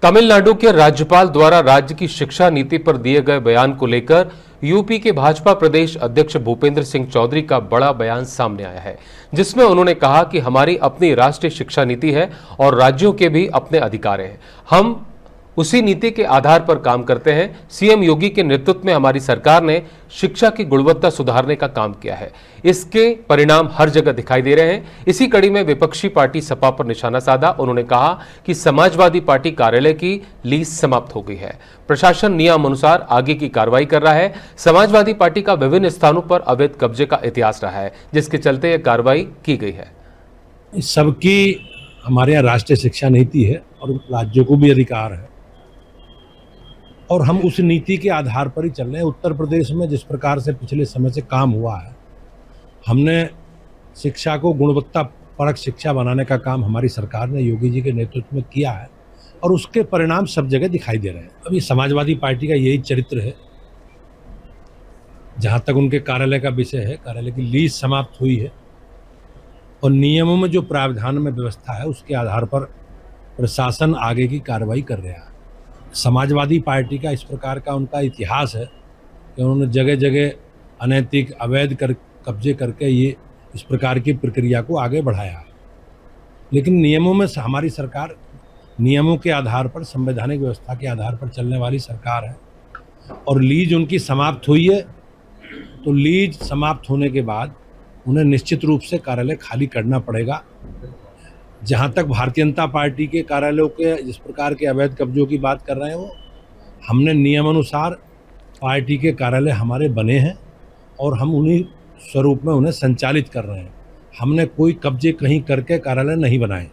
तमिलनाडु के राज्यपाल द्वारा राज्य की शिक्षा नीति पर दिए गए बयान को लेकर यूपी के भाजपा प्रदेश अध्यक्ष भूपेंद्र सिंह चौधरी का बड़ा बयान सामने आया है, जिसमें उन्होंने कहा कि हमारी अपनी राष्ट्रीय शिक्षा नीति है और राज्यों के भी अपने अधिकार हैं। हम उसी नीति के आधार पर काम करते हैं। सीएम योगी के नेतृत्व में हमारी सरकार ने शिक्षा की गुणवत्ता सुधारने का काम किया है। इसके परिणाम हर जगह दिखाई दे रहे हैं। इसी कड़ी में विपक्षी पार्टी सपा पर निशाना साधा। उन्होंने कहा कि समाजवादी पार्टी कार्यालय की लीज समाप्त हो गई है। प्रशासन नियम अनुसार आगे की कार्रवाई कर रहा है। समाजवादी पार्टी का विभिन्न स्थानों पर अवैध कब्जे का इतिहास रहा है, जिसके चलते यह कार्रवाई की गई है। सबकी हमारे यहाँ राष्ट्रीय शिक्षा नीति है और राज्यों को भी अधिकार है और हम उस नीति के आधार पर ही चल रहे हैं। उत्तर प्रदेश में जिस प्रकार से पिछले समय से काम हुआ है, हमने शिक्षा को गुणवत्ता परक शिक्षा बनाने का काम हमारी सरकार ने योगी जी के नेतृत्व में किया है और उसके परिणाम सब जगह दिखाई दे रहे हैं। अभी समाजवादी पार्टी का यही चरित्र है। जहाँ तक उनके कार्यालय का विषय है, कार्यालय की लीज समाप्त हुई है और नियमों में जो प्रावधान में व्यवस्था है उसके आधार पर प्रशासन आगे की कार्रवाई कर रहा है। समाजवादी पार्टी का इस प्रकार का उनका इतिहास है कि उन्होंने जगह जगह अनैतिक अवैध कब्जे करके ये इस प्रकार की प्रक्रिया को आगे बढ़ाया है। लेकिन नियमों में हमारी सरकार नियमों के आधार पर, संवैधानिक व्यवस्था के आधार पर चलने वाली सरकार है और लीज उनकी समाप्त हुई है। तो लीज समाप्त होने के बाद उन्हें निश्चित रूप से कार्यालय खाली करना पड़ेगा। जहाँ तक भारतीय जनता पार्टी के कार्यालयों के जिस प्रकार के अवैध कब्जों की बात कर रहे हैं, वो हमने नियमानुसार पार्टी के कार्यालय हमारे बने हैं और हम उन्हीं स्वरूप में उन्हें संचालित कर रहे हैं। हमने कोई कब्जे कहीं करके कार्यालय नहीं बनाए।